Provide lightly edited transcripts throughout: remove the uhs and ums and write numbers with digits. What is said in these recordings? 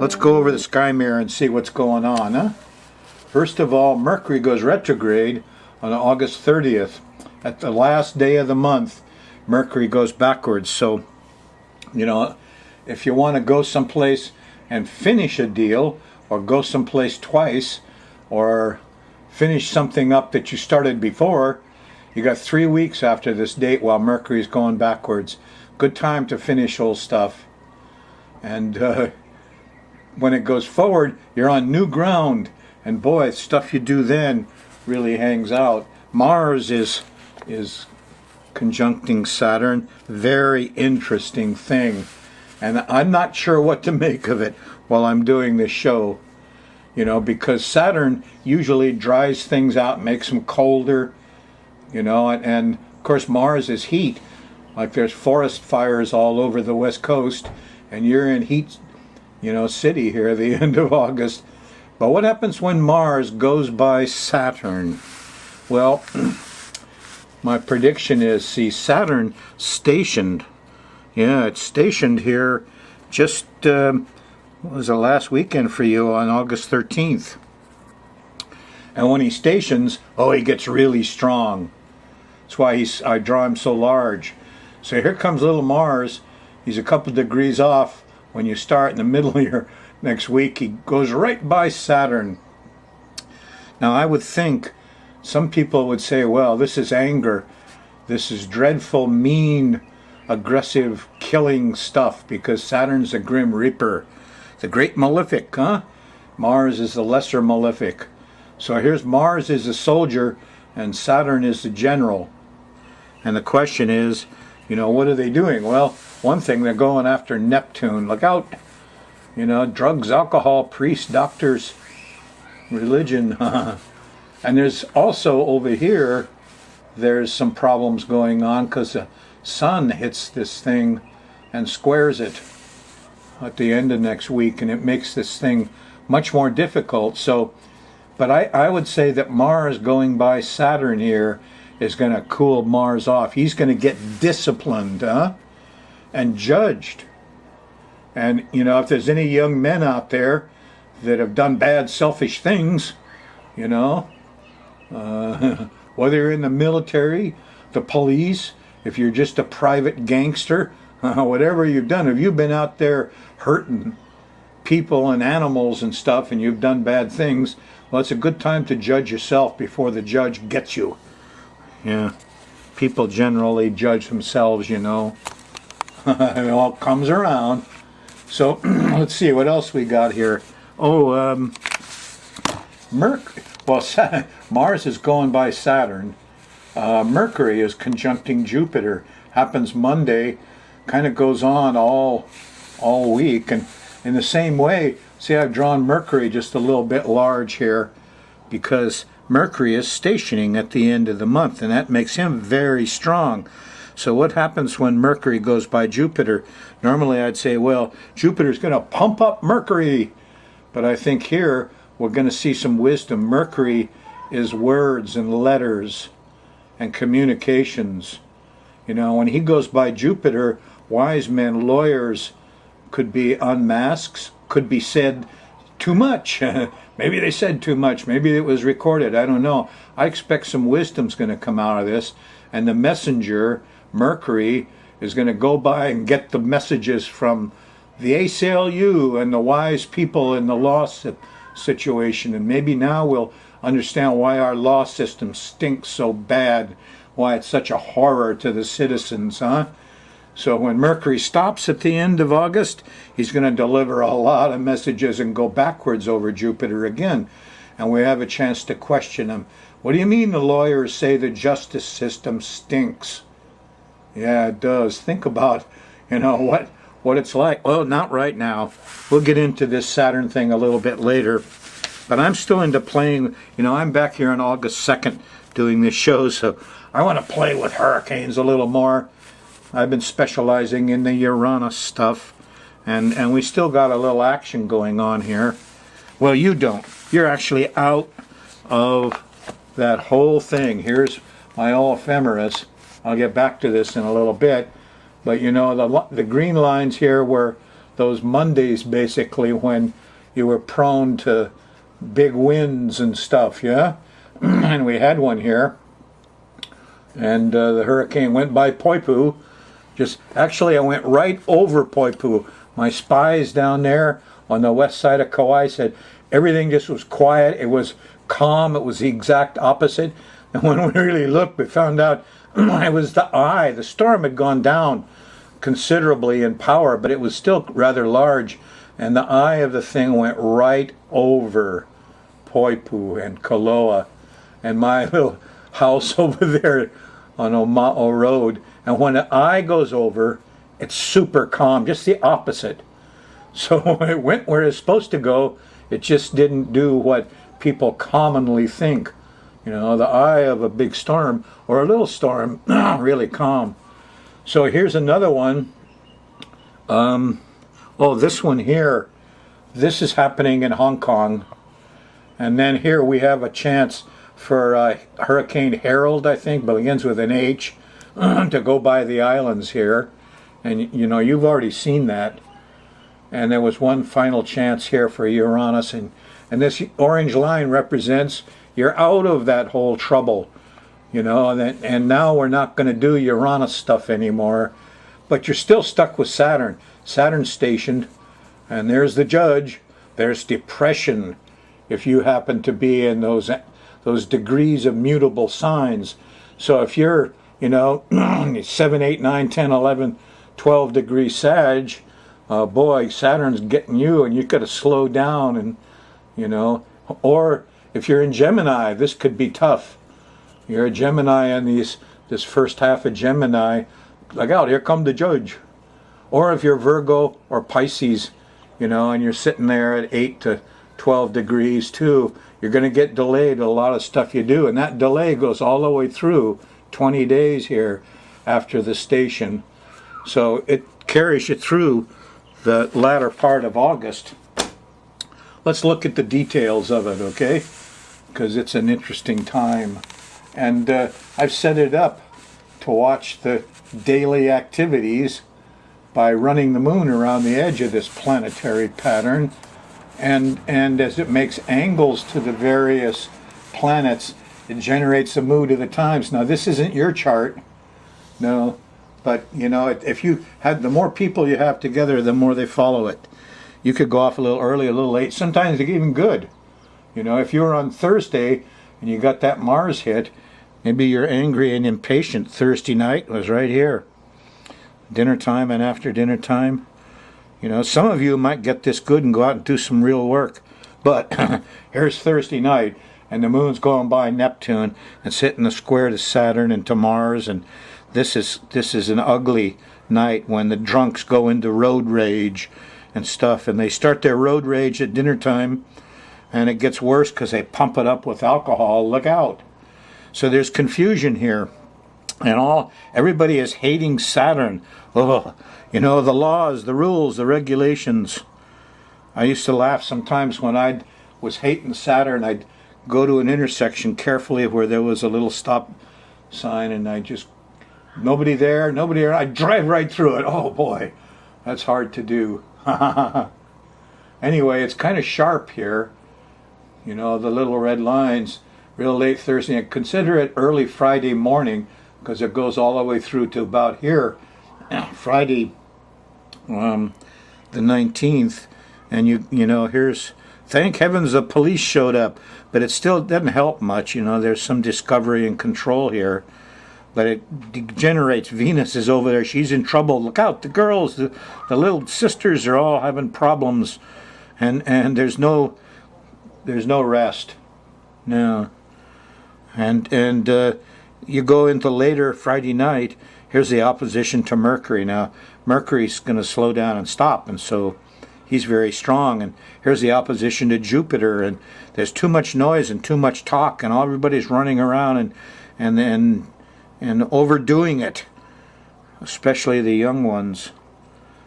Let's go over the sky mirror and see what's going on, huh? First of all, Mercury goes retrograde on August 30th. At the last day of the month, Mercury goes backwards. So, if you want to go someplace and finish a deal, or go someplace twice, or finish something up that you started before, you got 3 weeks after this date while Mercury's going backwards. Good time to finish old stuff. And when it goes forward, you're on new ground. And boy, stuff you do then really hangs out. Mars is conjuncting Saturn. Very interesting thing. And I'm not sure what to make of it while I'm doing this show. Because Saturn usually dries things out, makes them colder. And of course Mars is heat. Like there's forest fires all over the West Coast, and you're in heat, city here at the end of August. But what happens when Mars goes by Saturn? Well, my prediction is, see, Saturn stationed. Yeah, it's stationed here just, what was the last weekend for you, on August 13th. And when he stations, he gets really strong. That's why I draw him so large. So here comes little Mars. He's a couple degrees off. When you start in the middle of your next week, he goes right by Saturn. Now I would think some people would say, well, this is anger. This is dreadful, mean, aggressive, killing stuff, because Saturn's a grim reaper. The great malefic, huh? Mars is the lesser malefic. So here's Mars is the soldier and Saturn is the general. And the question is, what are they doing? Well, one thing, they're going after Neptune. Look out. Drugs, alcohol, priests, doctors, religion. And there's also over here, there's some problems going on because the sun hits this thing and squares it at the end of next week, and it makes this thing much more difficult. So, but I would say that Mars going by Saturn here is going to cool Mars off. He's going to get disciplined, and judged. And, if there's any young men out there that have done bad, selfish things, whether you're in the military, the police, if you're just a private gangster, whatever you've done, if you've been out there hurting people and animals and stuff, and you've done bad things, well, it's a good time to judge yourself before the judge gets you. Yeah, people generally judge themselves, It all comes around. So let's see what else we got here. Mars is going by Saturn. Mercury is conjuncting Jupiter. Happens Monday, kind of goes on all week. And in the same way, see, I've drawn Mercury just a little bit large here because Mercury is stationing at the end of the month, and that makes him very strong. So what happens when Mercury goes by Jupiter? Normally I'd say, well, Jupiter's going to pump up Mercury. But I think here we're going to see some wisdom. Mercury is words and letters and communications. When he goes by Jupiter, wise men, lawyers could be unmasked, could be said too much. Maybe they said too much. Maybe it was recorded. I don't know. I expect some wisdom's going to come out of this. And the messenger, Mercury, is going to go by and get the messages from the ACLU and the wise people in the law situation. And maybe now we'll understand why our law system stinks so bad, why it's such a horror to the citizens, huh? So when Mercury stops at the end of August, he's going to deliver a lot of messages and go backwards over Jupiter again. And we have a chance to question him. What do you mean the lawyers say the justice system stinks? Yeah, it does. Think about, what it's like. Well, not right now. We'll get into this Saturn thing a little bit later. But I'm still into playing. I'm back here on August 2nd doing this show, so I want to play with hurricanes a little more. I've been specializing in the Uranus stuff, and we still got a little action going on here. Well, you don't. You're actually out of that whole thing. Here's my all ephemeris. I'll get back to this in a little bit. But the green lines here were those Mondays basically when you were prone to big winds and stuff, yeah? And we had one here, and the hurricane went by Poipu. Actually, I went right over Poipu. My spies down there on the west side of Kauai said everything just was quiet. It was calm. It was the exact opposite. And when we really looked, we found out it was the eye. The storm had gone down considerably in power, but it was still rather large. And the eye of the thing went right over Poipu and Koloa and my little house over there on Oma'o Road. And when the eye goes over, it's super calm, just the opposite. So it went where it's supposed to go. It just didn't do what people commonly think. You know, the eye of a big storm or a little storm, really calm. So here's another one. This one here. This is happening in Hong Kong. And then here we have a chance for Hurricane Harold, I think, but begins with an H, to go by the islands here. And, you know, you've already seen that. And there was one final chance here for Uranus. And this orange line represents you're out of that whole trouble. You know, and now we're not going to do Uranus stuff anymore. But you're still stuck with Saturn. Saturn's stationed. And there's the judge. There's depression if you happen to be in those degrees of mutable signs. So if you're, you know, 7, 8, 9, 10, 11, 12 degree Sag, boy, Saturn's getting you and you've got to slow down and, you know. Or if you're in Gemini, this could be tough. You're a Gemini and this first half of Gemini, look out, here come the judge. Or if you're Virgo or Pisces, you know, and you're sitting there at 8 to 12 degrees too, you're going to get delayed a lot of stuff you do. And that delay goes all the way through 20 days here after the station. So it carries you through the latter part of August. Let's look at the details of it, okay? Because it's an interesting time. And I've set it up to watch the daily activities by running the moon around the edge of this planetary pattern. And as it makes angles to the various planets, it generates the mood of the times. Now, this isn't your chart, no, but, you know, if you had, the more people you have together, the more they follow it. You could go off a little early, a little late. Sometimes it's even good. You know, if you were on Thursday and you got that Mars hit, maybe you're angry and impatient. Thursday night was right here. Dinner time and after dinner time. You know, some of you might get this good and go out and do some real work. But here's Thursday night, and the moon's going by Neptune and hitting the square to Saturn and to Mars. And this is an ugly night when the drunks go into road rage and stuff. And they start their road rage at dinner time, and it gets worse because they pump it up with alcohol. Look out. So there's confusion here. And everybody is hating Saturn. Oh, you know, the laws, the rules, the regulations. I used to laugh sometimes when I was hating Saturn. I'd go to an intersection carefully where there was a little stop sign, and nobody there. I'd drive right through it. Oh boy, that's hard to do. Anyway, it's kind of sharp here. You know, the little red lines, real late Thursday. Consider it early Friday morning, because it goes all the way through to about here, Friday, the 19th, and you know, here's, thank heavens the police showed up, but it still doesn't help much. You know, there's some discovery and control here, but it degenerates. Venus is over there, she's in trouble. Look out, the girls, the little sisters are all having problems, and there's no rest, no, and you go into later Friday night, here's the opposition to Mercury. Now, Mercury's going to slow down and stop, and so he's very strong. And here's the opposition to Jupiter, and there's too much noise and too much talk, and everybody's running around and overdoing it, especially the young ones.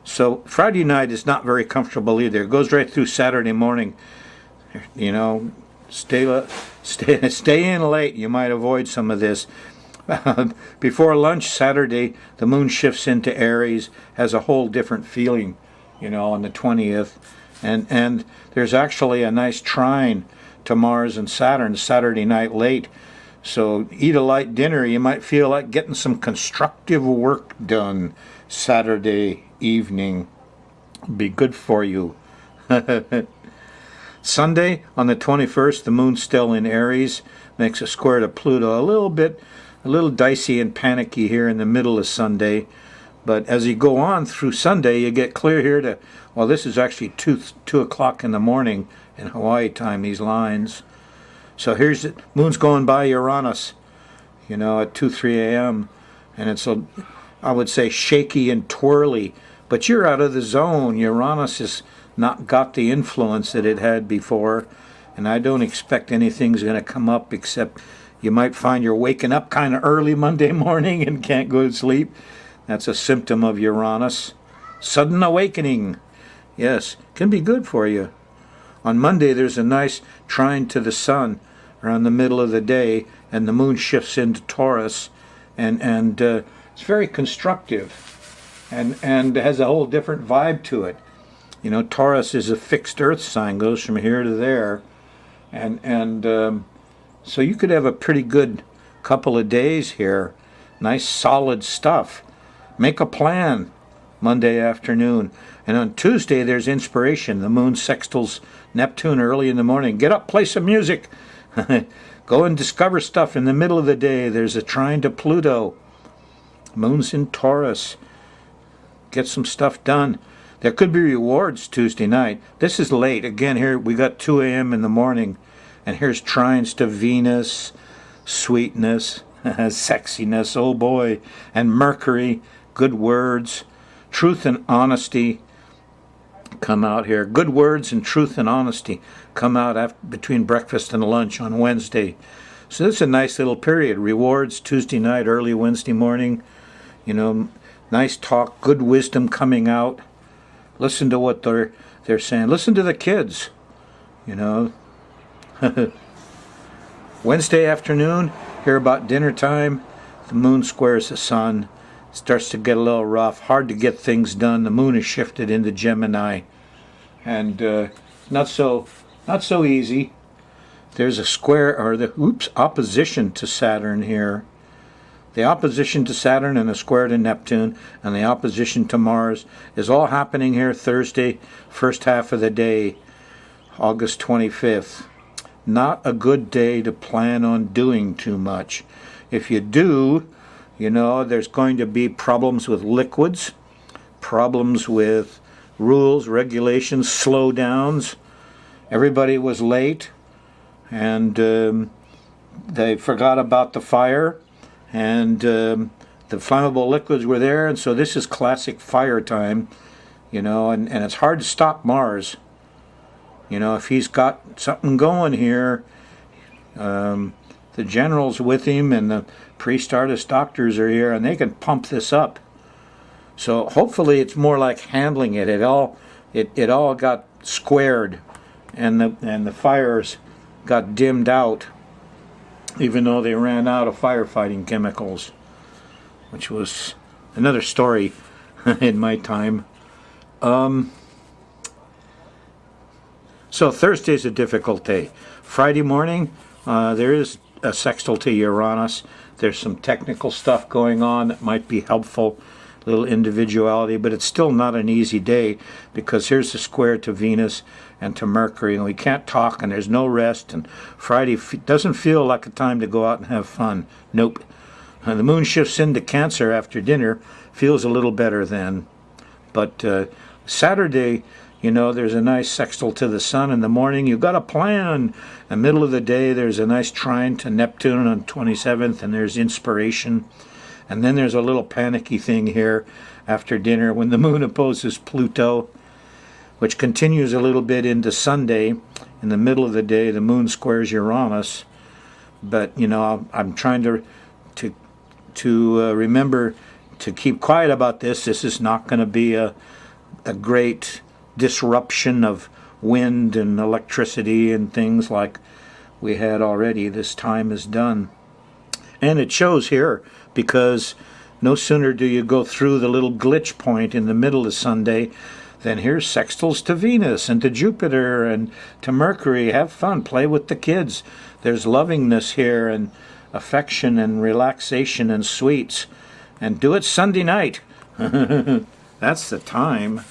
So Friday night is not very comfortable either. It goes right through Saturday morning. You know, stay in late. You might avoid some of this. Before lunch Saturday, the moon shifts into Aries, has a whole different feeling. on the 20th. And there's actually a nice trine to Mars and Saturn Saturday night late. So eat a light dinner. You might feel like getting some constructive work done Saturday evening. Be good for you. Sunday on the 21st, the moon's still in Aries, makes a square to Pluto. A little dicey and panicky here in the middle of Sunday. But as you go on through Sunday, you get clear here to, well, this is actually 2 o'clock in the morning in Hawaii time, these lines. So here's the moon's going by Uranus, at 3 a.m. And it's, I would say, shaky and twirly. But you're out of the zone. Uranus has not got the influence that it had before. And I don't expect anything's going to come up except you might find you're waking up kind of early Monday morning and can't go to sleep. That's a symptom of Uranus. Sudden awakening. Yes, can be good for you. On Monday, there's a nice trine to the sun around the middle of the day, and the moon shifts into Taurus, and it's very constructive, and has a whole different vibe to it. Taurus is a fixed Earth sign, goes from here to there, and so you could have a pretty good couple of days here. Nice solid stuff. Make a plan Monday afternoon. And on Tuesday, there's inspiration. The moon sextiles Neptune early in the morning. Get up, play some music. Go and discover stuff in the middle of the day. There's a trine to Pluto. Moon's in Taurus. Get some stuff done. There could be rewards Tuesday night. This is late. Again, here we got 2 a.m. in the morning. And here's trines to Venus, sweetness, sexiness, oh boy, and Mercury, good words, truth and honesty come out here. Good words and truth and honesty come out between breakfast and lunch on Wednesday. So this is a nice little period. Rewards Tuesday night, early Wednesday morning. Nice talk, good wisdom coming out. Listen to what they're saying. Listen to the kids. Wednesday afternoon, here about dinner time, the moon squares the sun. It starts to get a little rough. Hard to get things done. The moon is shifted into Gemini, and not so easy. There's a square, or opposition to Saturn here. The opposition to Saturn and the square to Neptune and the opposition to Mars is all happening here Thursday, first half of the day, August 25th. Not a good day to plan on doing too much. If you do, there's going to be problems with liquids, problems with rules, regulations, slowdowns. Everybody was late, and they forgot about the fire, and the flammable liquids were there, and so this is classic fire time, and it's hard to stop Mars. If he's got something going here, the general's with him and the priest-artist doctors are here and they can pump this up. So hopefully it's more like handling it. It all got squared and the fires got dimmed out, even though they ran out of firefighting chemicals, which was another story in my time. So Thursday's a difficult day. Friday morning, there is a sextile to Uranus. There's some technical stuff going on that might be helpful, a little individuality, but it's still not an easy day because here's the square to Venus and to Mercury, and we can't talk, and there's no rest, and Friday doesn't feel like a time to go out and have fun. Nope. The moon shifts into Cancer after dinner, feels a little better then. But Saturday, there's a nice sextile to the sun in the morning. You've got a plan. In the middle of the day, there's a nice trine to Neptune on 27th, and there's inspiration. And then there's a little panicky thing here after dinner when the moon opposes Pluto, which continues a little bit into Sunday. In the middle of the day, the moon squares Uranus. But, I'm trying to remember to keep quiet about this. This is not going to be a great disruption of wind and electricity and things like we had already. This time is done. And it shows here because no sooner do you go through the little glitch point in the middle of Sunday, Then here's sextiles to Venus and to Jupiter and to Mercury. Have fun, play with the kids. There's lovingness here and affection and relaxation and sweets. And do it Sunday night. That's the time.